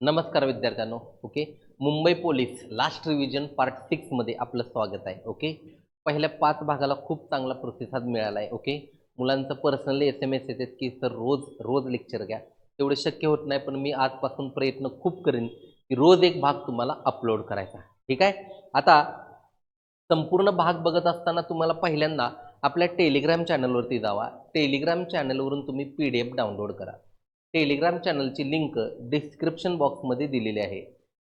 नमस्कार विद्यार्थ्यांनो. Okay, Mumbai police last revision part 6 मध्ये आपलं स्वागत आहे. ओके, पहिल्या 5 भागाला खूप चांगला प्रतिसाद मिळाला आहे. ओके, मुलांचं पर्सनली SMS येतात की सर रोज रोज लेक्चर घ्या. तेवढे शक्य होत नाही, पण मी आजपासून प्रयत्न खूप करेन की रोज एक भाग तुम्हाला अपलोड करायचा. ठीक आहे. आता संपूर्ण भाग बघत असताना तुम्हाला पहिल्यांदा आपल्या टेलिग्राम चॅनलवरती जावा. टेलिग्राम चॅनलवरून तुम्ही PDF डाउनलोड करा. टेलिग्राम चॅनलची लिंक डिस्क्रिप्शन बॉक्समध्ये दिलेली आहे.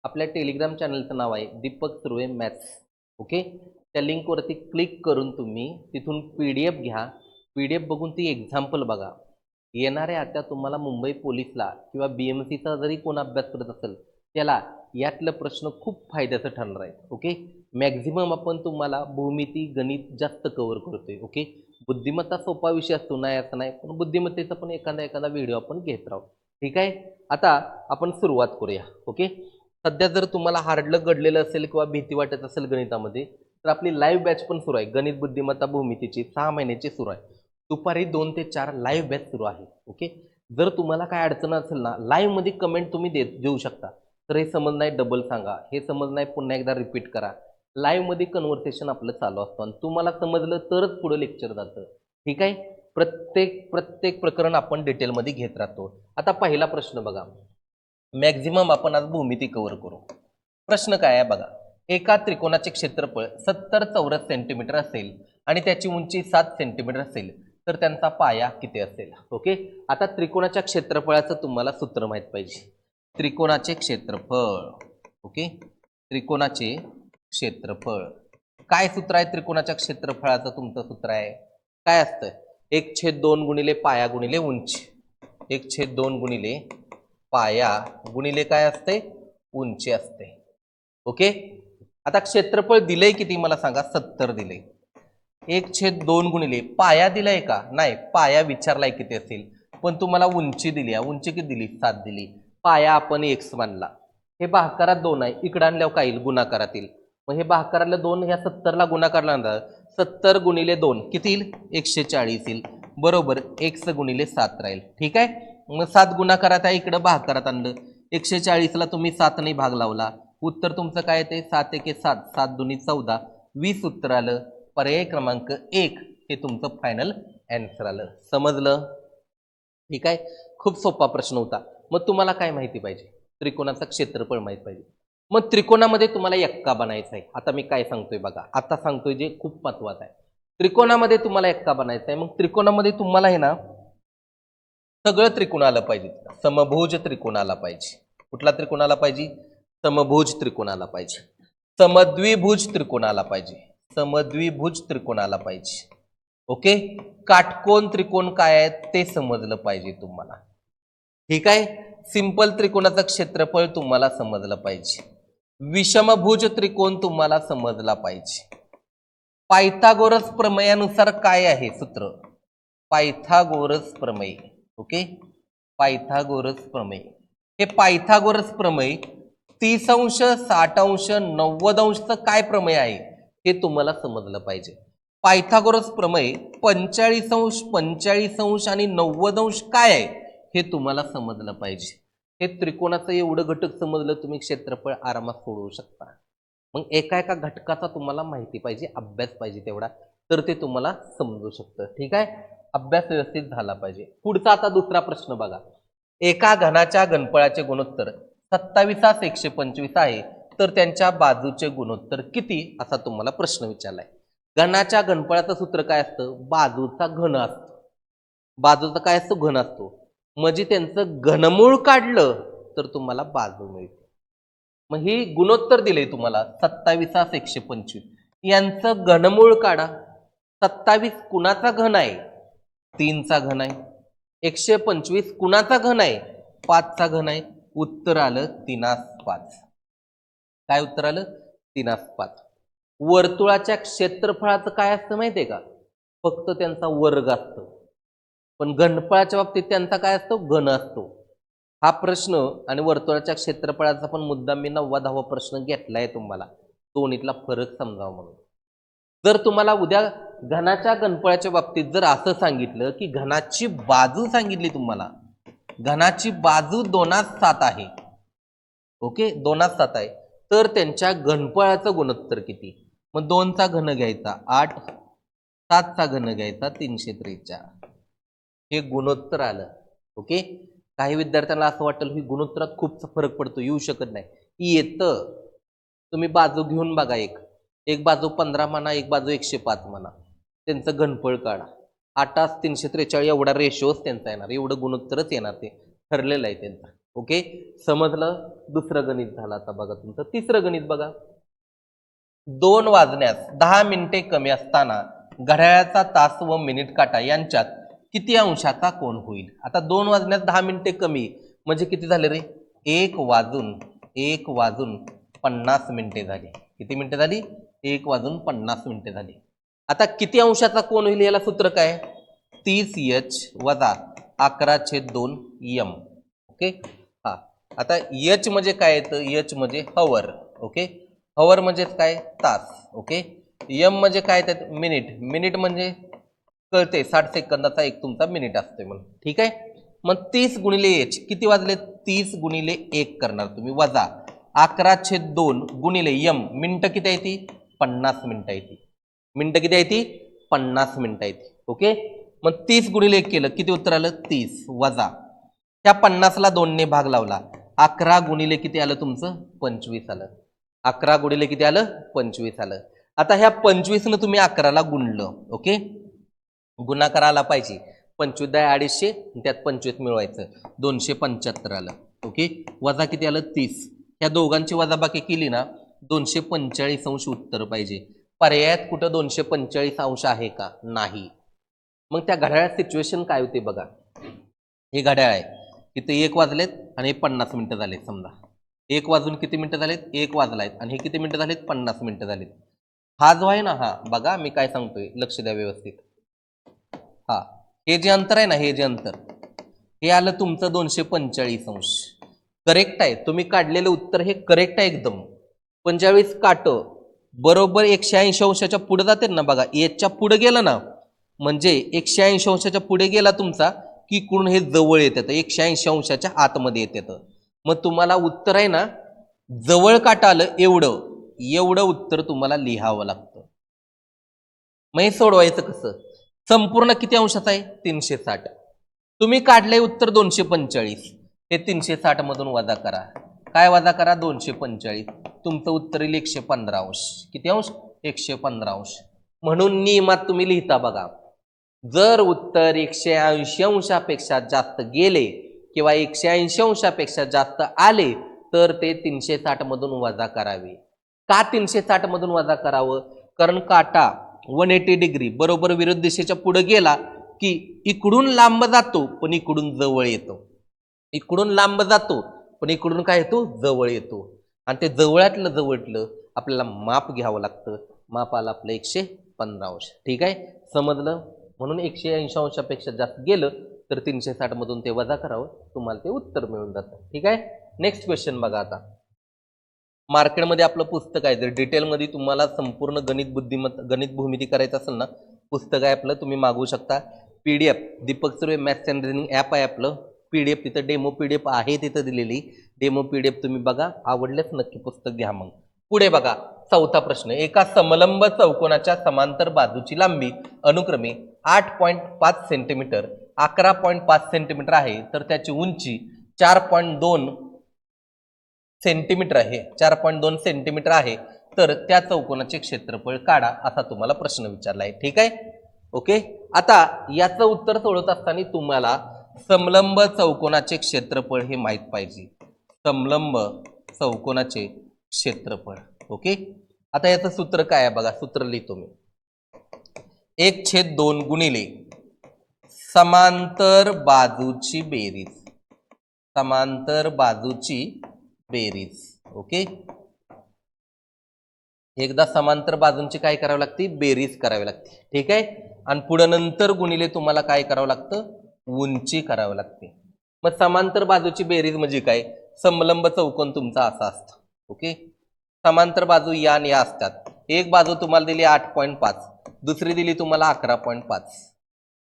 आपल्या टेलिग्राम चॅनलचं नाव आहे दीपक सुर्वे मॅथ्स. ओके, त्या लिंकवरती क्लिक करून तुम्ही तिथून PDF घ्या. PDF बघून ती एक्झाम्पल बघा. येणाऱ्या आता तुम्हाला मुंबई पोलीसला किंवा BMCचा जरी कोण अभ्यास करत असेल त्याला यातलं प्रश्न खूप फायद्याचं ठरणार आहे. ओके, मॅक्झिमम आपण तुम्हाला भूमिती गणित जास्त कव्हर करतोय. ओके, बुद्धिमत्ता सोपा विषय असतो नाही असं नाही, पण बुद्धिमत्तेचा पण एखादा व्हिडिओ आपण घेत राहू. ठीक आहे. आता आपण सुरुवात करूया. ओके, सध्या जर तुम्हाला हार्डलं घडलेलं असेल किंवा भीती वाटत असेल गणितामध्ये तर आपली लाईव्ह बॅच पण सुरू आहे. गणित बुद्धिमत्ता भूमितीची 6 महिन्याची सुरू आहे. दुपारी 2 ते 4 लाईव्ह बॅच सुरू आहे. ओके, जर तुम्हाला काय अडचण असेल ना लाईव्ह मध्ये कमेंट तुम्ही देऊ शकता. तर हे समज नाही डबल सांगा, हे समज नाही पुन्हा एकदा रिपीट करा. लाईव्ह मध्ये कन्व्हर्सेशन आपलं चालू असतं आणि तुम्हाला समजलं तरच पुढे लेक्चर जातं. ठीक आहे. प्रत्येक प्रकरण आपण डिटेलमध्ये घेत राहतो. आता पहिला प्रश्न बघा. मॅक्झिमम आपण आज भूमिती कव्हर करू. प्रश्न काय आहे बघा. एका त्रिकोणाचे क्षेत्रफळ 70 चौरस सेंटीमीटर असेल आणि त्याची उंची 7 सेंटीमीटर असेल तर त्यांचा पाया किती असेल. ओके, आता त्रिकोणाच्या क्षेत्रफळाचं तुम्हाला सूत्र माहित पाहिजे. त्रिकोणाचे क्षेत्रफळ. ओके, त्रिकोणाचे क्षेत्रफळ काय सूत्र आहे त्रिकोणाच्या क्षेत्रफळाचं? तुमचं सूत्र आहे काय असतं? 1/2 गुणिले पाया गुणिले उंची. 1/2 गुणिले पाया गुणिले काय असते? उंची असते. ओके, आता क्षेत्रफळ दिलंय किती मला सांगा? 70 दिले. 1/2 गुणिले पाया दिलाय का? नाही, पाया विचारलाय किती असेल, पण तुम्हाला उंची दिली आहे. उंची किती दिली? 7 दिली. पाया आपण x मानला. हे भागाकारात 2 आहे, इकडे आणल्यावर काय येईल? गुणाकारातील. मग हे भागाकारातलं 2 ह्या 70 ला गुणाकारला ना 70 गुणिले 2 किती येईल? 140 येईल. बरोबर, x गुणिले 7 राहील. ठीक आहे. मग 7 गुणाकारात आहे, इकडे भागाकारात आणलं. 140 ला तुम्ही 7 ने भाग लावला. उत्तर तुमचं काय येते? 7 1 7, 7 2 14, 20 उत्तर आलं. पर्याय क्रमांक 1 हे तुमचं फायनल आन्सर आलं. समजलं? ठीक आहे. खूप सोपा प्रश्न होता. मग तुम्हाला काय माहिती पाहिजे? त्रिकोणाचं क्षेत्रफळ माहित पाहिजे. मग त्रिकोणामध्ये तुम्हाला एक्का बनायचा आहे. आता मी काय सांगतोय बघा. आता सांगतोय जे खूप महत्वाचं आहे. त्रिकोणामध्ये तुम्हाला एक्का बनायचा आहे. मग त्रिकोणामध्ये तुम्हाला आहे ना सगळं त्रिकोण आलं पाहिजे. समभुज त्रिकोण आला पाहिजे. कुठला त्रिकोण आला पाहिजे? समभुज त्रिकोण आला पाहिजे. समद्विभुज त्रिकोण आला पाहिजे. समद्विभुज त्रिकोण आला पाहिजे. ओके, काटकोन त्रिकोण काय आहे ते समजलं पाहिजे तुम्हाला. ठीक आहे. सिंपल त्रिकोणाचं क्षेत्रफळ तुम्हाला समजलं पाहिजे. विषमभुज त्रिकोण तुम्हाला समजला पाहिजे. पायथागोरस प्रमेयानुसार काय आहे सूत्र? पायथागोरस प्रमेय. ओके, पायथागोरस प्रमेय. हे पायथागोरस प्रमेय 30 अंश 60 अंश 90 अंशचं काय प्रमेय आहे हे तुम्हाला समजलं पाहिजे. पायथागोरस प्रमेय 45 अंश 45 अंश आणि 90 अंश काय आहे हे तुम्हाला समजलं पाहिजे. हे त्रिकोणाचं एवढं घटक समजलं तुम्ही क्षेत्रफळ आरामात सोडवू शकता. मग एका एका घटकाचा तुम्हाला माहिती पाहिजे, अभ्यास पाहिजे तेवढा, तर ते तुम्हाला समजू शकतं. ठीक आहे. अभ्यास व्यवस्थित झाला पाहिजे. पुढचा आता दुसरा प्रश्न बघा. एका घनाच्या घनफळाचे गुणोत्तर 27/125 आहे तर त्यांच्या बाजूचे गुणोत्तर किती असा तुम्हाला प्रश्न विचारलाय. घनाच्या घनफळाचं सूत्र काय असतं? बाजूचा घन असतो. बाजूचा काय असतो? घन असतो. म्हणजे त्यांचं घनमूळ काढलं तर तुम्हाला बाजू मिळते. मग ही गुणोत्तर दिले तुम्हाला 27/125. यांचं घनमूळ काढा. 27 कुणाचा घन आहे? 3 चा घन आहे. 125 कुणाचा घन आहे? 5 चा घन आहे. उत्तर आलं 3/5. काय उत्तर आलं? 3/5. वर्तुळाच्या क्षेत्रफळाचं काय असतं माहितीये का? फक्त त्यांचा वर्ग असतो. पण घनफळाच्या बाबतीत त्यांचा काय असतो? घन असतो. हा प्रश्न आणि वर्तुळाच्या क्षेत्रफळाचा पण मुद्दा मी 9वा-10वा प्रश्न घेतलाय तुम्हाला दोन्हीतला फरक समजावा म्हणून. जर तुम्हाला उद्या घनाच्या घनफळाच्या बाबतीत जर असं सांगितलं की घनाची बाजू सांगितली तुम्हाला, घनाची बाजू 2/7 आहे ओके 2:7 आहे, तर त्यांच्या घनफळाचं गुणोत्तर किती? मग 2चा घन घ्यायचा 8, 7चा घन घ्यायचा 343. हे गुणोत्तर आलं. ओके, काही विद्यार्थ्यांना असं वाटेल की गुणोत्तरात खूप फरक पडतो, येऊ शकत नाही. येतं. तुम्ही बाजू घेऊन बघा, एक बाजू 15 म्हणा, एक बाजू 105 म्हणा, त्यांचं घनफळ काढा. 8 343 एवढा रेशोच त्यांचा येणार, एवढं गुणोत्तरच येणार, ते ठरलेलं आहे त्यांचं. ओके, समजलं. दुसरं गणित झालं. आता बघा तुमचं तिसरं गणित बघा. 2 वाजण्यास 10 मिनिटे कमी असताना घड्याळाचा तास व मिनिट काटा यांच्यात किती अंशाचा कोन होईल? आता 2 वाजण्यास 10 मिनिटे कमी म्हणजे किती झाले रे? 1 वाजून 50 मिनिटे झाली. किती मिनिटे झाली? 1 वाजून 50 मिनिटे झाली. आता किती अंशाचा कोन होईल याला सूत्र काय? 30h वजा 11/2 m. ओके, हा. आता h म्हणजे काय येतं? h म्हणजे हवर. ओके, हवर म्हणजे काय? तास. ओके, m म्हणजे काय येतात? मिनिट म्हणजे कळते 60 सेकंदाचा एक तुमचा मिनिट असतोय म्हणून. ठीक आहे, मग 30 गुणिले h किती वाजले? 30 गुणिले 1 करणार तुम्ही, वजा 11/2 गुणिले m. मिनिटं किती आहे ती? 50 मिनिटं आहे ती. मिनिटं किती आहे ती? 50 मिनिटं आहे ती. ओके, मग 30 गुणिले 1 केलं किती उत्तर आलं? 30 वजा त्या 50ला 2ने भाग लावला, 11 गुणिले किती आलं तुमचं? 25 आलं. 11 गुणिले किती आलं? 25 आलं. आता ह्या 25 तुम्ही 11ला गुणलं. ओके, गुणाकार आला पाहिजे. 25 250, त्यात 25 मिळवायचं, 275 आलं. ओके, वजा किती आलं? 30. ह्या दोघांची वजाबाकी केली ना, 245 अंश उत्तर पाहिजे. पर्यायात कुठं 245 अंश आहे का? नाही. मग त्या घड्याळात सिच्युएशन काय होते बघा. हे घड्याळ आहे, इथे 1 वाजलेत आणि हे 50 मिनिटं झालेत. समजा 1 वाजून किती मिनिटं झालेत? 1 वाजलायत आणि हे किती मिनिटं झालेत? 50 मिनिटं झालेत. हा जो आहे ना, हा बघा मी काय सांगतोय, लक्ष द्या व्यवस्थित. हा, हे जे अंतर आहे ना, हे जे अंतर, हे आलं तुमचं 245 अंश. करेक्ट आहे, तुम्ही काढलेलं उत्तर हे करेक्ट आहे एकदम. पण ज्यावेळेस काटं बरोबर 180 अंशाच्या पुढे जाते ना बघा, एचच्या पुढे गेलं ना, म्हणजे 180 अंशाच्या पुढे गेला तुमचा की इकडून हे जवळ येतात, 180 अंशाच्या आतमध्ये येतात. मग तुम्हाला उत्तर आहे ना, जवळ काटा आलं एवढं उत्तर तुम्हाला लिहावं लागतं. मग हे सोडवायचं कसं? संपूर्ण किती अंशाचा आहे? 360. तुम्ही काढले उत्तर 245, हे 360 मधून वजा करा. काय वजा करा? 245. तुमचं उत्तर येईल 115 अंश. किती अंश? 115 अंश. म्हणून नियमात तुम्ही लिहिता बघा, जर उत्तर 180 अंशापेक्षा जास्त गेले किंवा 180 अंशापेक्षा जास्त आले तर ते 360 मधून वजा करावे. का 360 मधून वजा करावं? कारण काटा 180 डिग्री बरोबर विरुद्ध दिशेच्या पुढे गेला की इकडून लांब जातो पण इकडून जवळ येतो. इकडून लांब जातो पण इकडून काय येतो? जवळ येतो. आणि ते जवळातलं जवळतलं आपल्याला माप घ्यावं लागतं. माप आलं आपलं 115 अंश. ठीक आहे, समजलं. म्हणून 180 अंशापेक्षा जास्त गेलं तर 360 मधून ते वजा करावं, तुम्हाला ते उत्तर मिळून जातं. ठीक आहे, नेक्स्ट क्वेश्चन बघा. आता मार्केटमध्ये आपलं पुस्तक आहे, जर डिटेलमध्ये तुम्हाला संपूर्ण गणित भूमिती करायचं असेल ना, पुस्तक आहे आपलं, तुम्ही मागवू शकता. PDF Deepak Surve maths and reasoning app आहे आपलं. PDF तिथं डेमो PDF आहे, तिथं दिलेली डेमो PDF तुम्ही बघा, आवडल्यास नक्की पुस्तक घ्या. मग पुढे बघा, चौथा प्रश्न. एका समलंब चौकोनाच्या समांतर बाजूची लांबी अनुक्रमे 8.5 सेंटीमीटर 11.5 सेंटीमीटर आहे, तर त्याची उंची 4.2 सेंटीमीटर आहे. 4.2 सेंटीमीटर आहे, तर त्या चौकोनाचे क्षेत्रफळ काढा, असा तुम्हाला प्रश्न विचारला आहे. ठीक आहे, ओके. आता याचं उत्तर सोडवत असताना तुम्हाला समलंब चौकोनाचे क्षेत्रफळ हे माहित पाहिजे. समलंब चौकोनाचे क्षेत्रफळ. ओके, आता याचं सूत्र काय आहे बघा, सूत्र लिहितो मी. 1/2 गुणिले समांतर बाजूची बेरीज. समांतर बाजूची बेरीज. ओके, एकदा समांतर बाजूंची काय करावी लागते? बेरीज करावी लागते. ठीक आहे, आणि पुढे नंतर गुणिले तुम्हाला काय करावं लागतं? उंची करावी लागते. मग समांतर बाजूची बेरीज म्हणजे काय? समलंब चौकोन तुमचा असा असतो. ओके, समांतर बाजू या आणि या असतात. एक बाजू तुम्हाला दिली 8.5, दुसरी दिली तुम्हाला 11.5.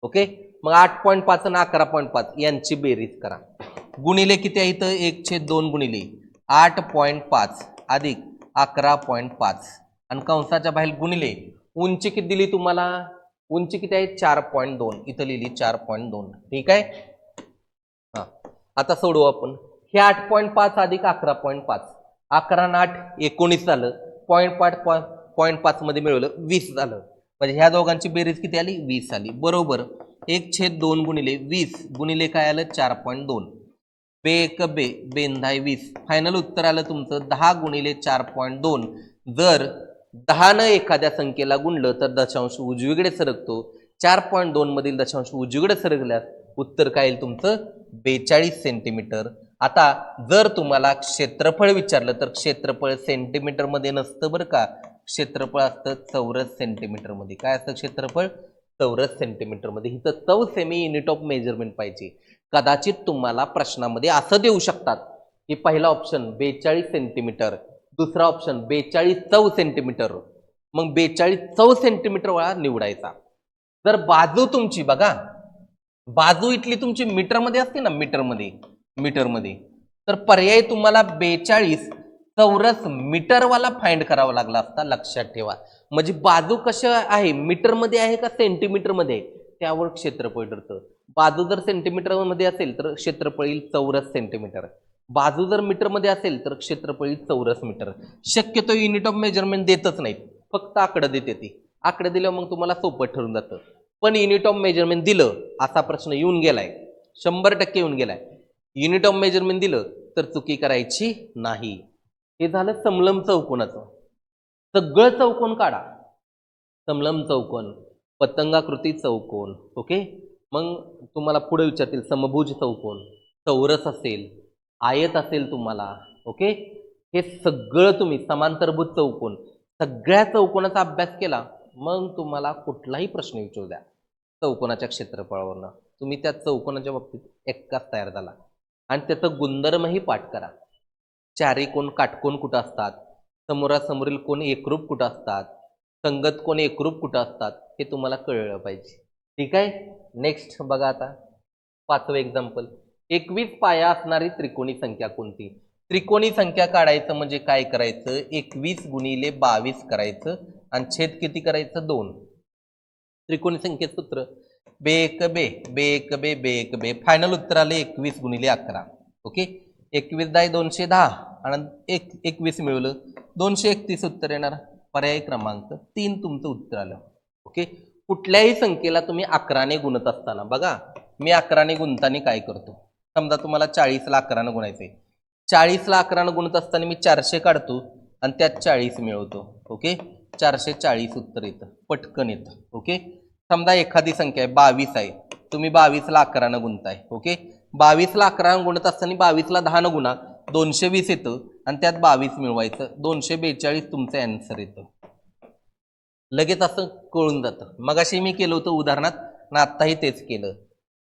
ओके, मग 8.5 आणि 11.5 यांची बेरीज करा. गुणिले किती आहे इथं? 1/2 गुणिले 8.5 अधिक 11.5 आणि कंसाच्या बाहेर गुणिले उंची किती दिली तुम्हाला, उंची किती आहे 4.2, इथं लिहिली 4.2. ठीक आहे. हा आता सोडवू आपण. हे 8.5 अधिक 11.5, 11 आणि 8 19 झालं, 0.5 मध्ये मिळवलं 20 झालं. म्हणजे ह्या दोघांची बेरीज किती आली 20 आली. बरोबर 1/2 गुणिले 20 गुणिले काय आलं 4.2. बे एक बे बेंधाय 20. फायनल उत्तर आलं तुमचं 10 गुणिले 4.2. जर 10 न एखाद्या संख्येला गुणलं तर दशांश उजवीकडे सरकतो. 4.2 मधील दशांश उजवीकडे सरकल्यास उत्तर काय येईल तुमचं 42 सेंटीमीटर. आता जर तुम्हाला क्षेत्रफळ विचारलं तर क्षेत्रफळ सेंटीमीटर मध्ये नसतं बरं का, क्षेत्रफळ असतं चौरस सेंटीमीटर मध्ये. काय असतं क्षेत्रफळ चौरस सेंटीमीटर मध्ये. इथं चौ सेमी युनिट ऑफ मेजरमेंट पाहिजे. कदाचित तुम्हाला प्रश्नामध्ये असं देऊ शकतात की पहिला ऑप्शन 42 सेंटीमीटर, दुसरा ऑप्शन 42 चौ सेंटीमीटर, मग 42 चौ सेंटीमीटर वाला निवडायचा. जर बाजू तुमची बघा, बाजू इथली तुमची मीटरमध्ये असते ना, मीटरमध्ये, तर पर्याय तुम्हाला 42 चौरस मीटरवाला फाइंड करावा लागला असता. लक्षात ठेवा. म्हणजे बाजू कशा आहे, मीटरमध्ये आहे का सेंटीमीटरमध्ये, त्यावर क्षेत्रफळ ठरतं. बाजू जर सेंटीमीटर मध्ये असेल तर क्षेत्रफळ येईल चौरस सेंटीमीटर, बाजू जर मीटर मध्ये असेल तर क्षेत्रफळ येईल चौरस मीटर. शक्यतो युनिट ऑफ मेजरमेंट देतच नाहीत, फक्त आकडं देते ती. आकडे दिलं मग तुम्हाला सोपं ठरून जातं. पण युनिट ऑफ मेजरमेंट दिलं असा प्रश्न येऊन गेलाय, 100% येऊन गेलाय. युनिट ऑफ मेजरमेंट दिलं तर चुकी करायची नाही. हे झालं समलंब चौकोनाचं. सगळं चौकोन काढा, समलंब चौकोन, पतंगाकृती चौकोन. ओके. मग तुम्हाला पुढे विचारतील समभुज चौकोन, चौरस असेल, आयत असेल तुम्हाला. ओके. हे सगळं तुम्ही समांतरभुज चौकोन, सगळ्या चौकोनाचा अभ्यास केला मग तुम्हाला कुठलाही प्रश्न विचारू द्या चौकोनाच्या क्षेत्रफळावरनं, तुम्ही त्या चौकोनाच्या बाबतीत एकटाच तयार झाला. आणि त्याचं गुणधर्मही पाठ करा. चारी कोण काटकोन कुठं असतात, समोरासमोरील कोण एकरूप कुठं असतात, संगत कोण एकरूप कुठं असतात, हे तुम्हाला कळलं पाहिजे. ठीक आहे. नेक्स्ट बघा आता 5वं एक्झाम्पल. 21 पाया असणारी त्रिकोणी संख्या कोणती. त्रिकोणी संख्या काढायचं म्हणजे काय करायचं, 21 गुणिले 22 करायचं आणि छेद किती करायचं 2. त्रिकोणी संख्येचं सूत्र बे एक बे बे एक बे बे एक बे. फायनल उत्तर आले 21 गुणिले 11. ओके. 21 दाय 210 आणि 21 मिळवलं 231 उत्तर येणार. पर्याय क्रमांक 3 तुमचं उत्तर आलं. ओके. कुठल्याही संख्येला तुम्ही 11 ने गुणत असताना बघा, मी 11 ने गुणताना काय करतो, समजा तुम्हाला 40 ला 11 ने गुणायचंय, 40 ला 11 ने गुणत असताना मी 400 काढतो आणि त्यात 40 मिळवतो. ओके. 440 उत्तर येतं, पटकन येतं. ओके. समजा एखादी संख्या आहे 22 आहे, तुम्ही 22 ला 11 ने गुणताय. ओके. 22 ला 11 ने गुणत असताना 22 ला 10 ने गुणा, 220 येतं आणि त्यात 22 मिळवायचं, 242 तुमचं आन्सर येतं. लगेच असं कळून जातं. मगाशी मी केलं होतं उदाहरणात ना, आत्ताही तेच केलं.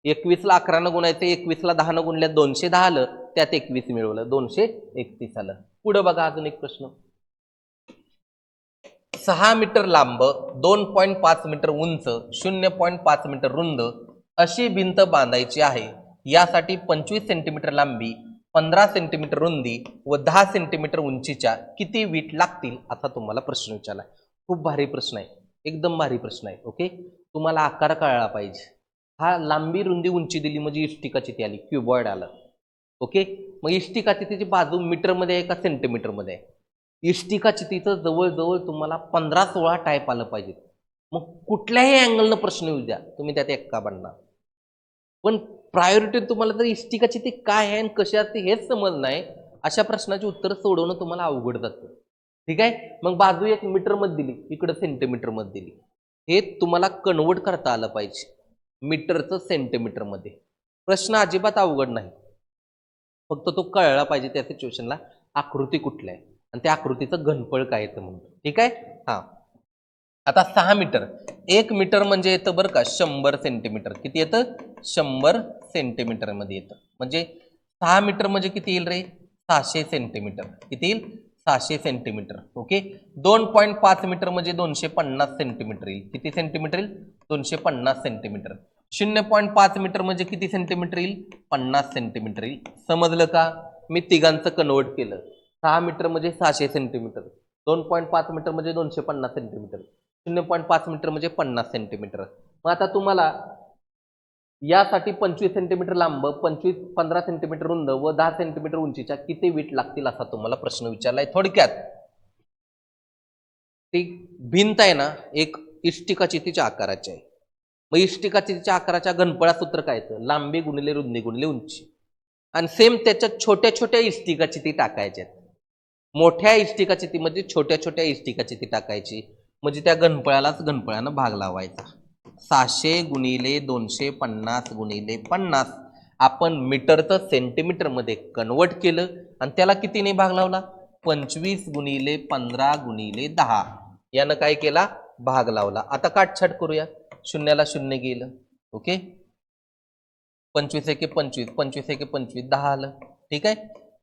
21 ला 11 ने गुणायचं, 21 ला 10 ने गुणल्यात 210 आलं, त्यात 21 मिळवलं, 231 आलं. पुढे बघा अजून एक प्रश्न. 6 मीटर लांब, 2.5 मीटर उंच, 0.5 मीटर रुंद अशी भिंत बांधायची आहे. यासाठी 25 सेंटीमीटर लांबी, 15 सेंटीमीटर रुंदी व 10 सेंटीमीटर उंचीच्या किती वीट लागतील असा तुम्हाला प्रश्न विचारला. खूप भारी प्रश्न आहे, एकदम भारी प्रश्न आहे. ओके. तुम्हाला आकार कळला पाहिजे. हा लांबी रुंदी उंची दिली म्हणजे इष्टिकाची ती आली, क्युबॉइड आलं. ओके. मग इष्टिकाची तिची बाजू मीटरमध्ये आहे का सेंटीमीटरमध्ये आहे. इष्टिकाची तिचं जवळजवळ तुम्हाला 15-16 टाईप आलं पाहिजे. मग कुठल्याही अँगलनं प्रश्न येऊ द्या, तुम्ही त्यात एक्का बनणार. पण प्रायोरिटी तुम्हाला जर इष्टिकाची ती काय आहे आणि कशी असते हेच समज नाही, अशा प्रश्नाची उत्तर सोडवणं तुम्हाला अवघड जातं. ठीक आहे. मग बाजू एक मीटरमध्ये दिली, इकडं सेंटीमीटरमध्ये दिली, हे तुम्हाला कन्वर्ट करता आलं पाहिजे मीटरचं सेंटीमीटरमध्ये. प्रश्न अजिबात अवघड नाही, फक्त तो कळला पाहिजे त्या सिच्युएशनला आकृती कुठली आहे आणि त्या आकृतीचं घनफळ काय येतं म्हणून. ठीक आहे. हा आता 6 मीटर, 1 मीटर म्हणजे येतं बरं का 100 सेंटीमीटर. किती येतं 100 सेंटीमीटर मध्ये येतं. म्हणजे 6 मीटर म्हणजे किती येईल रे 600 सेंटीमीटर. किती येईल 600 सेंटीमीटर. ओके. 2.5 मीटर म्हणजे 250 सेंटीमीटर येईल. किती सेंटीमीटर येईल 250 सेंटीमीटर. 0.5 मीटर म्हणजे किती सेंटीमीटर येईल 50 सेंटीमीटर येईल. समजलं का. मी तिघांचं कन्वर्ट केलं. 6 मीटर म्हणजे 600 सेंटीमीटर, 2.5 मीटर म्हणजे 250 सेंटीमीटर, 0.5 मीटर म्हणजे 50 सेंटीमीटर. मग आता तुम्हाला यासाठी 25 सेंटीमीटर लांब, 15 सेंटीमीटर रुंद व 10 सेंटीमीटर उंचीच्या किती वीट लागतील असा तुम्हाला प्रश्न विचारलाय. थोडक्यात ती भिंत आहे ना एक इष्टिकाचितीच्या आकाराची आहे. मग इष्टिकाचितीच्या आकाराच्या घनफळा सूत्र काय येतं? लांबी गुणिले रुंदी गुणिले उंची. आणि सेम त्याच्यात छोट्या छोट्या इष्टिकाचिती टाकायच्या. मोठ्या इष्टिकाचितीमध्ये छोट्या छोट्या इष्टिकाचिती टाकायची, म्हणजे त्या घनफळालाच घनफळानं भाग लावायचा. 600 गुणिले 250 गुणिले 50 आपण मीटरचं सेंटीमीटरमध्ये कन्वर्ट केलं आणि त्याला कितीने भाग लावला? 25 गुणिले 15 गुणिले 10 यानं काय केला? भाग लावला. आता काटछाट करूया. शून्याला शून्य गेलं. ओके, 25 एके 25, 25 एके 25, 10 आलं. ठीक आहे.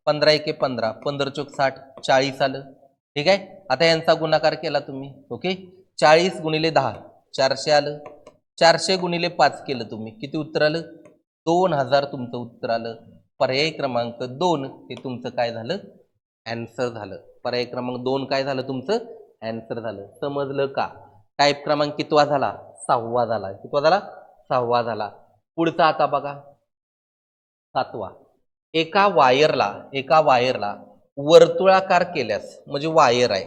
15 एके 15, 15 चोक 60, 40 आलं. ठीक आहे. आता यांचा गुणाकार केला तुम्ही. ओके, 40 गुणिले 10 400 आलं. 400 गुणिले 5 केलं तुम्ही, किती उत्तर आलं? 2000 तुमचं उत्तर आलं. पर्याय क्रमांक 2 हे तुमचं काय झालं? ॲन्सर झालं. पर्याय क्रमांक 2 काय झालं तुमचं? ॲन्सर झालं. समजलं का? टाईप क्रमांक कितवा झाला? 6वा झाला. कितवा झाला? 6वा झाला. पुढचा आता बघा 7वा. एका वायरला वर्तुळाकार केल्यास, म्हणजे वायर आहे,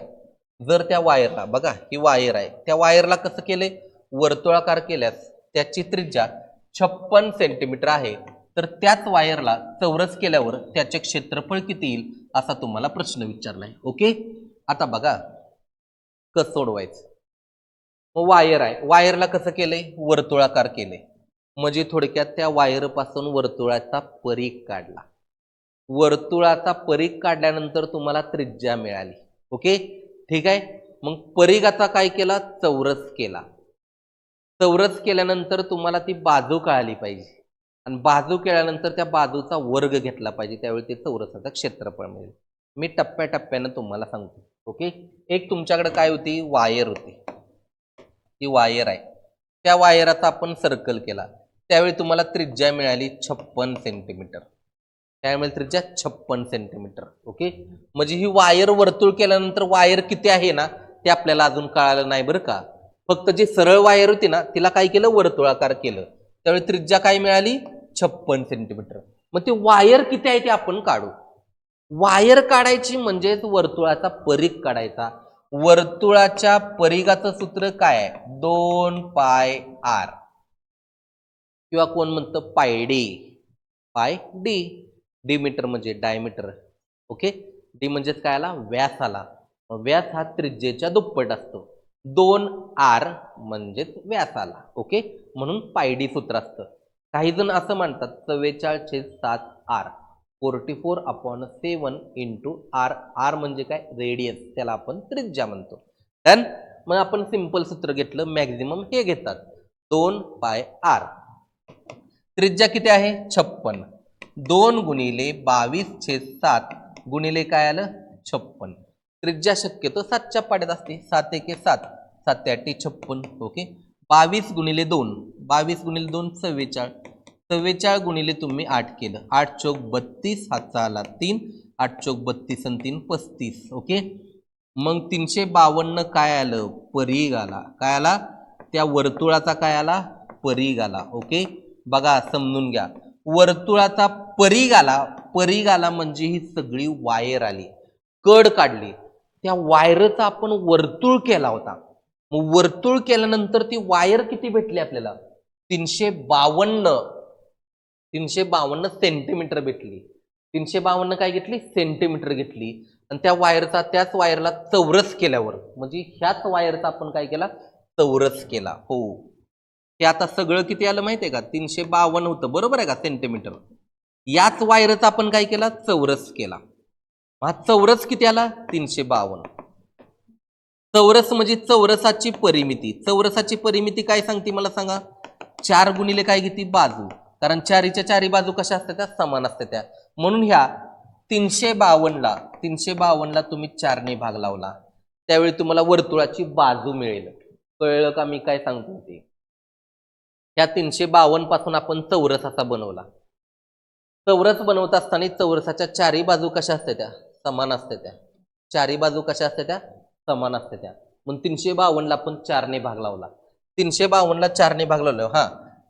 जर त्या वायरला बघा ही वायर आहे, त्या वायरला कसं केले? वर्तुळाकार केल्यास त्याची त्रिज्या 56 सेंटीमीटर आहे, तर त्याच वायरला चौरस केल्यावर त्याचे क्षेत्रफळ किती येईल असा तुम्हाला प्रश्न विचारलाय. ओके, आता बघा कसं सोडवायचं. मग वायर आहे, वायरला कसं केलंय? वर्तुळाकार केले, म्हणजे थोडक्यात त्या वायरपासून वर्तुळाचा परिघ काढला. वर्तुळाचा परिघ काढल्यानंतर तुम्हाला त्रिज्या मिळाली. ओके, ठीक आहे. मग परिघाचा काय केला? चौरस केला. चौरस केल्यानंतर तुम्हाला ती बाजू कळाली पाहिजे आणि बाजू केल्यानंतर त्या बाजूचा वर्ग घेतला पाहिजे, त्यावेळी ते चौरसाचं क्षेत्रफळ मिळेल. मी टप्प्याटप्प्यानं तुम्हाला सांगतो. ओके, एक तुमच्याकडे काय होती? वायर होती. ती वायर आहे, त्या वायराचा आपण सर्कल केला, त्यावेळी तुम्हाला त्रिज्या मिळाली 56 सेंटीमीटर. त्यामुळे त्रिज्या 56 सेंटीमीटर. ओके, म्हणजे ही वायर वर्तुळ केल्यानंतर वायर किती आहे ना ते आपल्याला अजून कळालं नाही बरं का. फक्त जी सरळ वायर होती ना तिला काय केलं? वर्तुळाकार केलं, त्यावेळी त्रिज्या काय मिळाली? 56 सेंटीमीटर. मग ती वायर किती आहे ते आपण काढू. वायर काढायची म्हणजे वर्तुळाचा परिघ काढायचा. वर्तुळाच्या परिघाचं सूत्र काय आहे? 2 पाय आर, किंवा कोण म्हणतं pi D. Pi D. D metre म्हणजे डायमीटर. ओके, डी म्हणजेच काय आला? व्यास आला. व्यास हा त्रिज्येच्या दुप्पट असतो. 2 आर म्हणजेच व्यास आला. ओके, म्हणून पाय डी सूत्र असतं. काही जण असं म्हणतात 44/7 आर, 44/7 इंटू आर. आर म्हणजे काय? रेडियस, त्याला आपण त्रिज्या म्हणतो. डन. मग आपण सिंपल सूत्र घेतलं, मॅक्झिमम हे घेतात 2 पाय आर. त्रिज्या किती आहे? 56. 2 गुणिले 22/7 गुणिले काय आलं? 56. त्रिज्या शक्यतो 7च्या पाड्यात असते. 7 एके 7, 7 8 56. ओके, 22 गुणिले 2, 22 गुणिले 2 44, 44 गुणिले तुम्ही 8 केलं, 8 चोक 32, हातचा आला 3, 8 चोक 32 आणि 3 35. ओके, मग 352 काय आलं? परिघ आला. काय आला? त्या वर्तुळाचा काय आला? परिघ आला. ओके, बघा समजून घ्या. वर्तुळाचा परिघ आला. परिघ आला म्हणजे ही सगळी वायर आली, कड काढली, त्या वायरचा आपण वर्तुळ केला होता. मग वर्तुळ केल्यानंतर ती वायर किती भेटली आपल्याला? 352 सेंटीमीटर भेटली. 352 काय घेतली? सेंटीमीटर घेतली. आणि त्या वायरचा, त्याच वायरला चौरस केल्यावर, म्हणजे ह्याच वायरचा आपण काय केला? चौरस केला. हो, हे आता सगळं किती आलं माहिती आहे का? 352 होतं, बरोबर आहे का? सेंटीमीटर. याच वायरचा आपण काय केला? चौरस केला. हा चौरस किती आला? 352. चौरस म्हणजे चौरसाची परिमिती. चौरसाची परिमिती काय सांगते मला सांगा? 4 गुणिले काय घेते? बाजू. कारण 4च्या 4 बाजू कशा असतात? त्या समान असतात त्या. म्हणून ह्या 352ला तुम्ही 4ने भाग लावला, त्यावेळी तुम्हाला वर्तुळाची बाजू मिळेल. कळलं का मी काय सांगतो ते? ह्या 352 पासून आपण चौरस असा बनवला. चौरस बनवत असताना चौरसाच्या चारी बाजू कशा असते त्या समान असते त्या चारी बाजू कशा असते त्या समान असते त्या म्हणून 352ला आपण 4ने भाग लावला 352ला 4ने भाग लावला हा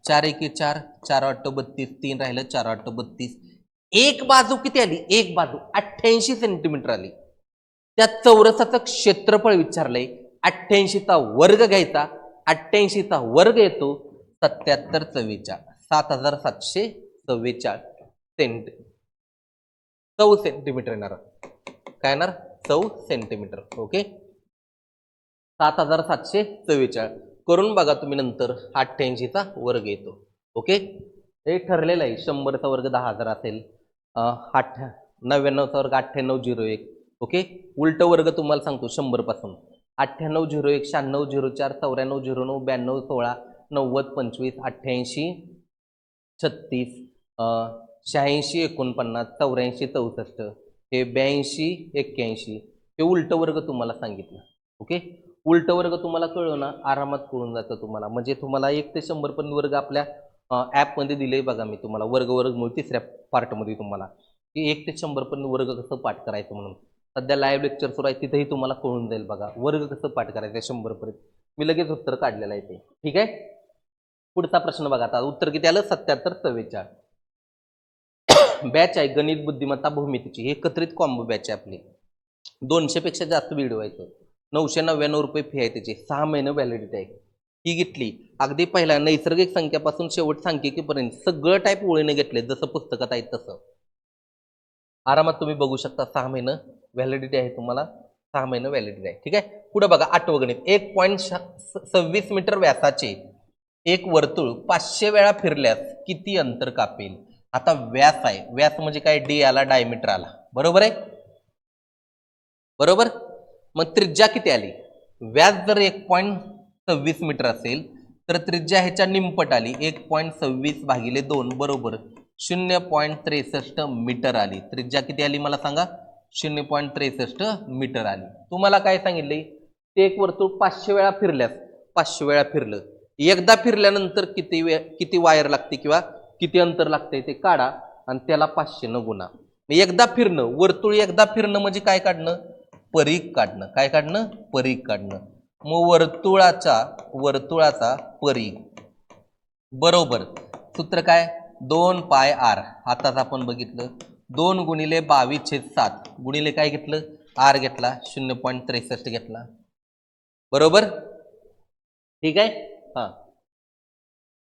4 एके 4 4 8 32 3 राहिलं 4 8 32 एक बाजू किती आली एक बाजू 88 सेंटीमीटर आली त्या चौरसाचं क्षेत्रफळ विचारलंय 88चा वर्ग घ्यायचा 88चा वर्ग येतो 77 44 7744 सेंटीमीटर येणार काय येणार 14 सेंटीमीटर ओके 7744 करून बघा तुम्ही नंतर 88चा वर्ग येतो ओके हे ठरलेलं आहे 100चा वर्ग 10,000 असेल 99चा वर्ग 9801 ओके उलट वर्ग तुम्हाला सांगतो 100 पासून 9801 9604 9409 92 16 90 25 88 36 86 49 84 64 हे 82 81 हे उलट वर्ग तुम्हाला सांगितलं ओके उलट वर्ग तुम्हाला कळलं ना आरामात कळून जातं तुम्हाला म्हणजे तुम्हाला 1 ते 100 पर्यंत वर्ग आपल्या ॲपमध्ये दिले बघा मी तुम्हाला वर्ग तिसऱ्या पार्टमध्ये तुम्हाला की 1 ते 100 पर्यंत वर्ग कसं पाठ करायचं म्हणून सध्या लाईव्ह लेक्चर सुरू आहे तिथेही तुम्हाला कळून जाईल बघा वर्ग कसं पाठ करायचं 100 पर्यंत मी लगेच उत्तर काढलेलं आहे ते ठीक आहे पुढचा प्रश्न बघा आता उत्तर किती आलं 77 44 बॅच आहे गणित बुद्धिमत्ता भूमितीची हे एकत्रित कॉम्बो बॅच आहे आपली 200 पेक्षा जास्त व्हिडिओ आहेत 999 रुपये फी आहे त्याची 6 महिने व्हॅलिडिटी आहे ही घेतली अगदी पहिला नैसर्गिक संख्यापासून शेवट सांख्यिकीपर्यंत सगळं टाईप ओळीने घेतले जसं पुस्तकात आहे तसं आरामात तुम्ही बघू शकता 6 महिने व्हॅलिडिटी आहे तुम्हाला 6 महिने व्हॅलिडिटी आहे ठीक आहे पुढे बघा 8वं गणित 1.26 मीटर व्यासाचे एक वर्तुळ 500 वेळा फिरल्यास किती अंतर कापेल आता व्यास आहे व्यास म्हणजे काय डी आला डायमीटर आला बरोबर आहे बरोबर मग त्रिज्या किती आली व्यास जर 1.26 मीटर असेल तर त्रिज्या ह्याच्या निमपट आली 1.26 भागिले 2 बरोबर 0.63 मीटर आली त्रिज्या किती आली मला सांगा 0.63 मीटर आली तुम्हाला काय सांगितले ते एक वर्तुळ 500 वेळा फिरल्यास 500 वेळा फिरलं एकदा फिरल्यानंतर किती वायर लागते किंवा किती अंतर लागते ते काढा आणि त्याला 500 न गुणा एकदा फिरणं वर्तुळ एकदा फिरणं म्हणजे काय काढणं परिघ काढणं काय काढणं परिघ काढणं मग वर्तुळाचा परिघ बरोबर सूत्र काय 2 पाय आर आताच आपण बघितलं 2 गुणिले 22/7 गुणिले काय घेतलं आर घेतला 0.63 घेतला बरोबर ठीक आहे हा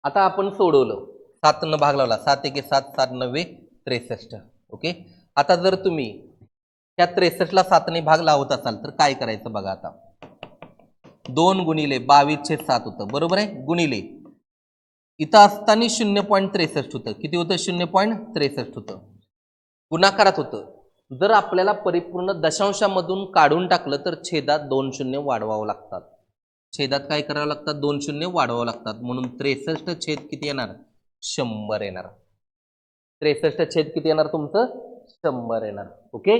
आता आपण सोडवलं 7 न भाग लावला 7 एके 7 7 9 63 ओके आता जर तुम्ही त्या 63 ला 7 ने भाग लावत असाल तर काय करायचं बघा आता 2 गुणिले 22/7 होतं बरोबर आहे गुणिले इथं असताना 0.63 होतं किती होतं 0.63 होतं गुणाकारात होतं जर आपल्याला परिपूर्ण दशांशामधून काढून टाकलं तर छेदात 2 शून्य वाढवावं लागतात छेदात काय करावं लागतात 2 शून्य वाढवावं लागतात म्हणून 63 छेद किती येणार 100 येणार 63 छेद किती येणार तुमचं 100 येणार ओके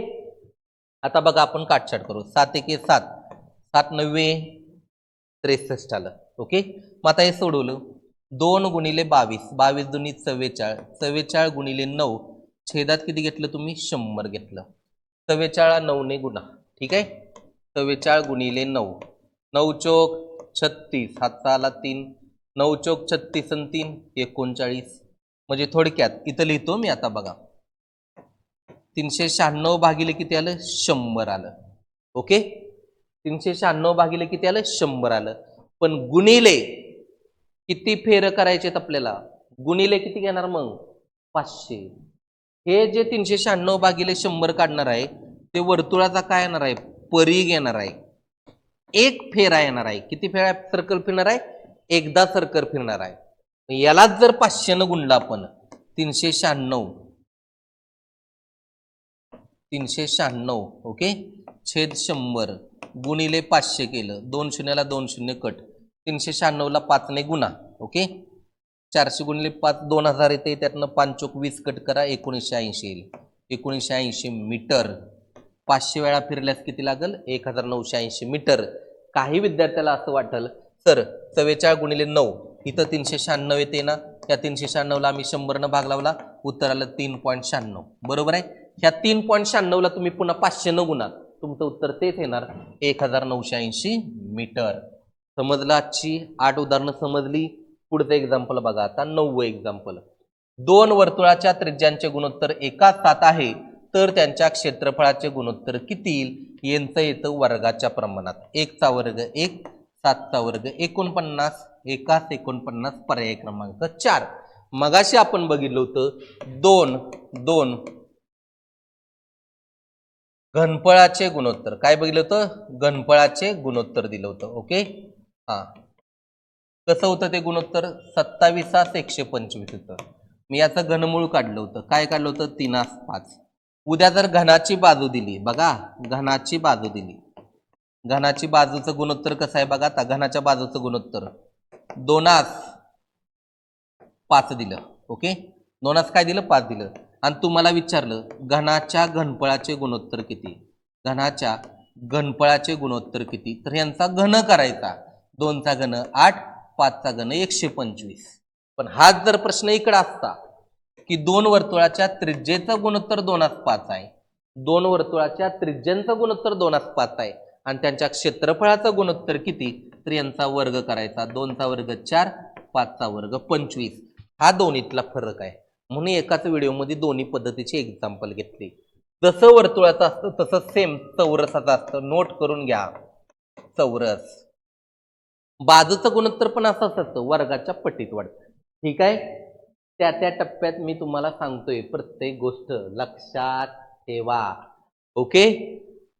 आता बघा आपण काटछाट करू 7 एके 7 7 9 63 आलं ओके मग आता हे सोडवलं 2 गुणिले 22 22 दुनी 44 44 गुणिले 9 छेदात किती घेतलं तुम्ही 100 घेतलं 44 9 ने गुणा ठीक आहे 44 गुणिले 9 9 चौक 36 हातचा आला 3 9 चौक 36 आणि 3 39 म्हणजे थोडक्यात इथं लिहितो मी आता बघा 396 भागिले किती आलं 100 आलं ओके 396 भागिले किती आलं 100 आलं पण गुणिले किती फेर करायचे आपल्याला गुणिले किती घेणार मग 500 हे जे 396 भागिले 100 काढणार आहे ते वर्तुळाचा काय येणार आहे परिघ येणार आहे एक फेरा येणार आहे किती फेरा सर्कल फिरणार आहे एकदा सर्कल फिरणार आहे यालाच जर 500 न गुणला आपण 396 ओके छेद 100 गुणिले 500 केलं 2 शून्याला 2 शून्य कट 396 ला 5 ने गुणा ओके 400 गुणिले 5 2000 येते त्यातनं 5 चौक 20 कट करा 1980 येईल 1980 मीटर 500 वेळा फिरल्यास किती लागल 1980 मीटर काही विद्यार्थ्याला असं वाटेल सर 44 गुणिले 9 इथं 396 येते ना त्या 396 ला आम्ही 100 न भाग लावला उत्तर आलं 3.96. बरोबर आहे. ह्या 3.96ला तुम्ही पुन्हा 500 गुणा, तुमचं उत्तर तेच येणार 1980 मीटर. समजलं? आजची 8 उदाहरणं समजली. पुढचं एक्झाम्पल बघा आता 9वं एक्झाम्पल. 2 वर्तुळाच्या त्रिज्यांचे गुणोत्तर एका 7 आहे तर त्यांच्या क्षेत्रफळाचे गुणोत्तर किती येईल? यांचं येतं वर्गाच्या प्रमाणात. 1चा वर्ग 1, 7चा वर्ग 49, 49 पर्याय क्रमांक 4. मगाशी आपण बघितलं होतं 2 घनफळाचे गुणोत्तर. काय बघितलं होतं? घनफळाचे गुणोत्तर दिलं होतं. ओके, हा कसं होतं ते गुणोत्तर? 27 125 होतं. मी याचं घनमूळ काढलं होतं. काय काढलं होतं? 3/5. उद्या जर घनाची बाजू दिली, बघा घनाची बाजू दिली, घनाची बाजूचं गुणोत्तर कसं आहे बघा. आता घनाच्या बाजूचं गुणोत्तर 2/5 दिलं. ओके, 2 काय दिलं? 5 दिलं. आणि तुम्हाला विचारलं घनाच्या घनफळाचे गुणोत्तर किती? घनाच्या घनफळाचे गुणोत्तर किती? तर यांचा घन करायचा. 2चा घन 8, 5चा घन 125. पण हाच जर प्रश्न इकडे असता की 2 वर्तुळाच्या त्रिज्येचं गुणोत्तर 2/5 आहे, 2 वर्तुळाच्या त्रिज्यांचं गुणोत्तर 2/5 आहे आणि त्यांच्या क्षेत्रफळाचं गुणोत्तर किती? तर यांचा वर्ग करायचा. 2चा वर्ग 4, 5चा वर्ग 25. हा दोन्हीतला फरक आहे. म्हणून एकाच व्हिडिओमध्ये दोन्ही पद्धतीचे एक्झाम्पल घेतले. जसं वर्तुळाचं असतं तसं सेम चौरसाचं असतं. नोट करून घ्या. चौरस बाजूचं गुणोत्तर पण असं असतं, वर्गाच्या पटीत वाढतं. ठीक आहे. त्या त्या टप्प्यात मी तुम्हाला सांगतोय, प्रत्येक गोष्ट लक्षात ठेवा. ओके,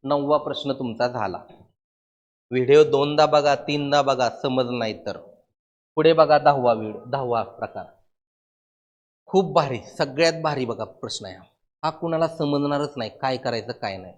9वा प्रश्न तुमचा झाला. व्हिडिओ 2दा बघा, 3दा बघा, समजलं नाही तर पुढे बघा. 10वा प्रकार खूप भारी, सगळ्यात भारी बघा प्रश्न आहे हा. कुणाला समजणारच नाही काय करायचं काय नाही.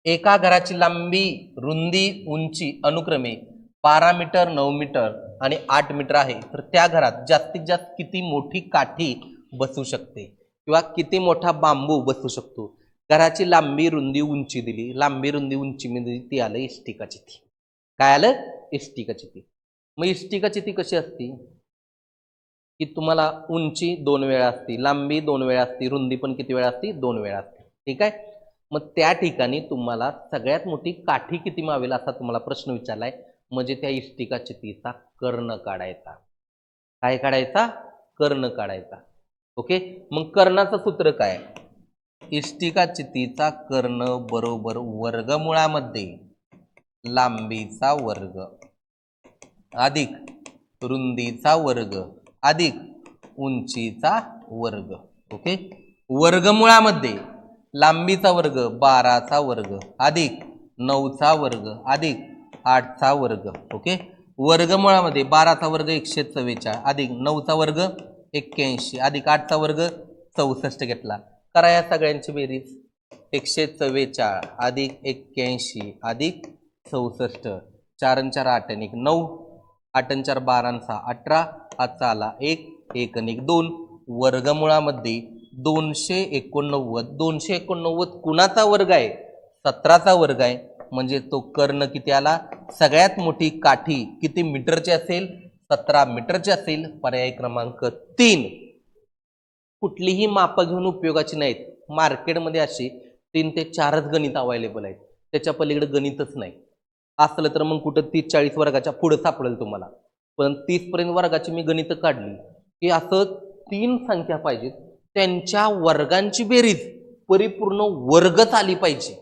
एका घराची लांबी, रुंदी, उंची अनुक्रमे 12 मीटर, 9 मीटर आणि 8 मीटर आहे. तर त्या घरात जास्तीत जास्त किती मोठी काठी बसू शकते किंवा किती मोठा बांबू बसू शकतो? घराची लांबी, रुंदी, उंची दिली. लांबी, रुंदी, उंची मध्ये ती आलं इष्टिकाची ती. काय आलं? इष्टिकाची ती. मग इष्टिकाची ती कशी असती की तुम्हाला उंची 2 वेळा असती, लांबी 2 वेळा असती, रुंदी पण किती वेळा असती? 2 वेळा असते. ठीक आहे. मग त्या ठिकाणी तुम्हाला सगळ्यात मोठी काठी किती मावेल असा तुम्हाला प्रश्न विचारलाय. म्हणजे त्या इष्टिकाची तीचा कर्ण काढायचा. काय काढायचा? कर्ण काढायचा. ओके, मग कर्णाचं सूत्र काय? इष्टिकाची तीचा कर्ण बरोबर वर्गमुळामध्ये लांबीचा वर्ग अधिक रुंदीचा वर्ग अधिक उंचीचा वर्ग. ओके, वर्गमुळामध्ये लांबीचा वर्ग 12चा वर्ग अधिक 9चा वर्ग अधिक 8चा वर्ग. ओके, वर्गमुळामध्ये 12चा वर्ग 144 अधिक 9चा वर्ग 81 अधिक 8चा वर्ग 64 घेतला. करा या सगळ्यांची बेरीज. 144 अधिक 81 अधिक 64. 4 आणि 4 8 आणि 1 9, 8 आणि 4 12 आणि 6 18, हातचा आला 1, 1 आणि 1 2. वर्गमुळामध्ये 289. 289 कुणाचा वर्ग आहे? 17चा वर्ग आहे. म्हणजे तो कर्ण किती आला? सगळ्यात मोठी काठी किती मीटरची असेल? 17 मीटरची असेल. पर्याय क्रमांक 3. कुठलीही मापं घेऊन उपयोगाची नाहीत. मार्केटमध्ये अशी 3 ते 4च गणित अवेलेबल आहेत, त्याच्या पलीकडे गणितच नाही. असलं तर मग कुठं 30-40 वर्गाच्या पुढे सापडेल तुम्हाला. पण 30 पर्यंत वर्गाची मी गणितं काढली की असं 3 संख्या पाहिजेत, त्यांच्या वर्गांची बेरीज परिपूर्ण वर्गच आली पाहिजे.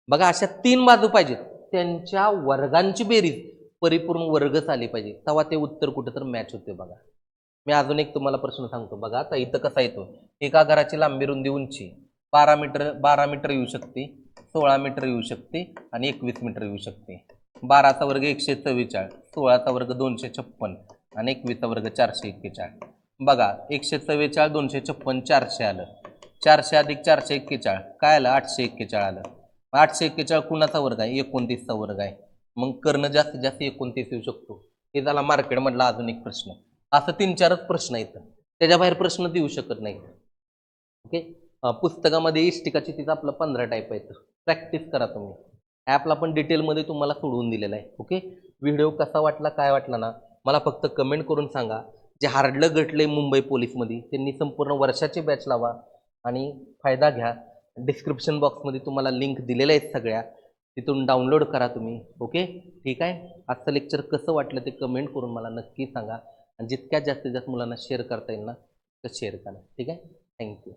बघा, अशा 3 बाजू पाहिजेत, त्यांच्या वर्गांची बेरीज परिपूर्ण वर्गच आली पाहिजे, तेव्हा ते उत्तर कुठं तर मॅच होते. बघा, मी अजून एक तुम्हाला प्रश्न सांगतो. बघा आता इथं कसा येतो. एका घराची लांबी, रुंदी, उंची 12 मीटर येऊ शकते, 16 मीटर येऊ शकते आणि 21 मीटर येऊ शकते. 12चा वर्ग 144, 16चा वर्ग 256 आणि 21चा वर्ग 441. बघा, 144 256 400 आलं. 400 अधिक 441 काय आलं? 841 आलं. 841 कुणाचा वर्ग आहे? 29चा वर्ग आहे. मग कर्ण जास्तीत जास्त 29 येऊ शकतो. हे झाला मार्केटमधला अजून एक प्रश्न. असं 3-4च प्रश्न येतं, त्याच्या बाहेर प्रश्न देऊ शकत नाही. ओके, पुस्तकामध्ये इष्टिकाची तिचा आपलं 15 टाईप आहेत. प्रॅक्टिस करा तुम्ही. ॲपला पण डिटेलमध्ये तुम्हाला सोडवून दिलेलं आहे. ओके, व्हिडिओ कसा वाटला काय वाटला ना मला फक्त कमेंट करून सांगा. जे हारडलं घटलंय मुंबई पोलीसमध्ये त्यांनी संपूर्ण वर्षाची बॅच लावा आणि फायदा घ्या. डिस्क्रिप्शन बॉक्समध्ये तुम्हाला लिंक दिलेल्या आहेत सगळ्या, तिथून डाउनलोड करा तुम्ही. ओके, ठीक आहे. आजचं लेक्चर कसं वाटलं ते कमेंट करून मला नक्की सांगा आणि जितक्यात जास्तीत जास्त मुलांना शेअर करता येईल ना तर शेअर करा. ठीक आहे. थँक्यू.